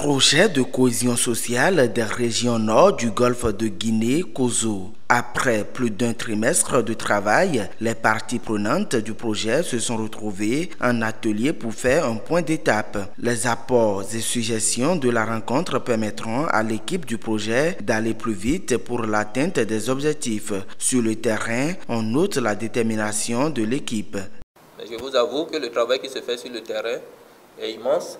Projet de cohésion sociale des régions nord du golfe de Guinée, COSO. Après plus d'un trimestre de travail, les parties prenantes du projet se sont retrouvées en atelier pour faire un point d'étape. Les apports et suggestions de la rencontre permettront à l'équipe du projet d'aller plus vite pour l'atteinte des objectifs. Sur le terrain, on note la détermination de l'équipe. Je vous avoue que le travail qui se fait sur le terrain est immense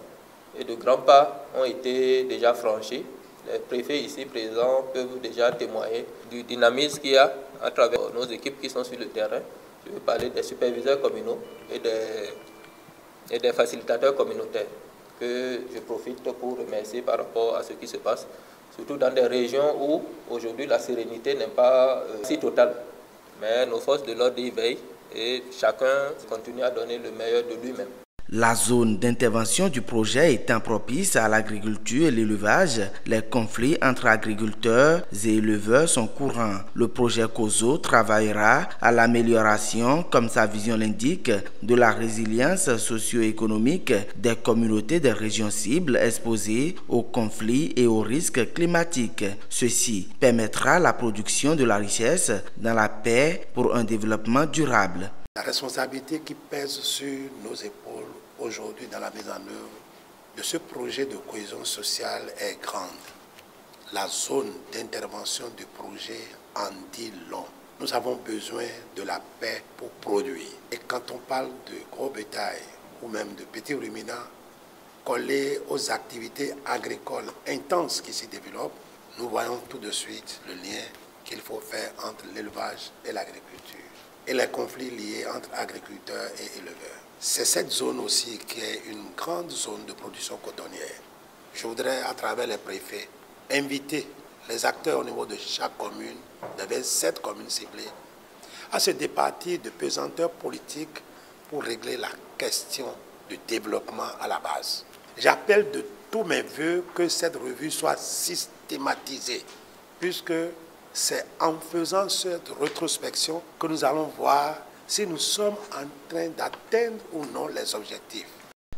et de grands pas ont été déjà franchis. Les préfets ici présents peuvent déjà témoigner du dynamisme qu'il y a à travers nos équipes qui sont sur le terrain. Je veux parler des superviseurs communaux et des facilitateurs communautaires que je profite pour remercier par rapport à ce qui se passe, surtout dans des régions où aujourd'hui la sérénité n'est pas si totale. Mais nos forces de l'ordre y veillent et chacun continue à donner le meilleur de lui-même. La zone d'intervention du projet étant propice à l'agriculture et l'élevage, les conflits entre agriculteurs et éleveurs sont courants. Le projet COSO travaillera à l'amélioration, comme sa vision l'indique, de la résilience socio-économique des communautés des régions cibles exposées aux conflits et aux risques climatiques. Ceci permettra la production de la richesse dans la paix pour un développement durable. La responsabilité qui pèse sur nos épaules aujourd'hui dans la mise en œuvre de ce projet de cohésion sociale est grande. La zone d'intervention du projet en dit long. Nous avons besoin de la paix pour produire. Et quand on parle de gros bétail ou même de petits ruminants collés aux activités agricoles intenses qui s'y développent, nous voyons tout de suite le lien qu'il faut faire entre l'élevage et l'agriculture et les conflits liés entre agriculteurs et éleveurs. C'est cette zone aussi qui est une grande zone de production cotonnière. Je voudrais, à travers les préfets, inviter les acteurs au niveau de chaque commune, des 27 communes ciblées, à se départir de pesanteurs politiques pour régler la question du développement à la base. J'appelle de tous mes voeux que cette revue soit systématisée, puisque c'est en faisant cette rétrospection que nous allons voir si nous sommes en train d'atteindre ou non les objectifs.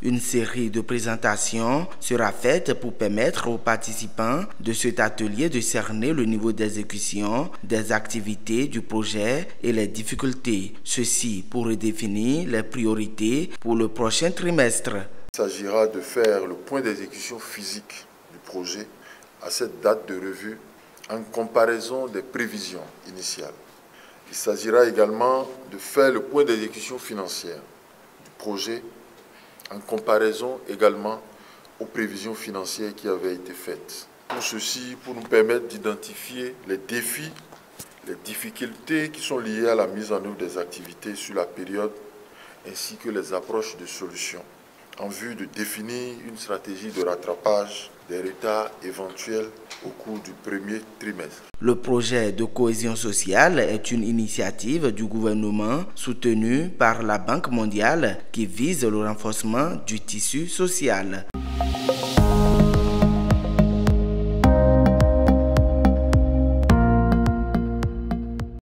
Une série de présentations sera faite pour permettre aux participants de cet atelier de cerner le niveau d'exécution des activités du projet et les difficultés. Ceci pour redéfinir les priorités pour le prochain trimestre. Il s'agira de faire le point d'exécution physique du projet à cette date de revue en comparaison des prévisions initiales. Il s'agira également de faire le point d'exécution financière du projet en comparaison également aux prévisions financières qui avaient été faites. Tout ceci pour nous permettre d'identifier les défis, les difficultés qui sont liées à la mise en œuvre des activités sur la période ainsi que les approches de solutions en vue de définir une stratégie de rattrapage des retards éventuels au cours du premier trimestre. Le projet de cohésion sociale est une initiative du gouvernement soutenue par la Banque mondiale qui vise le renforcement du tissu social.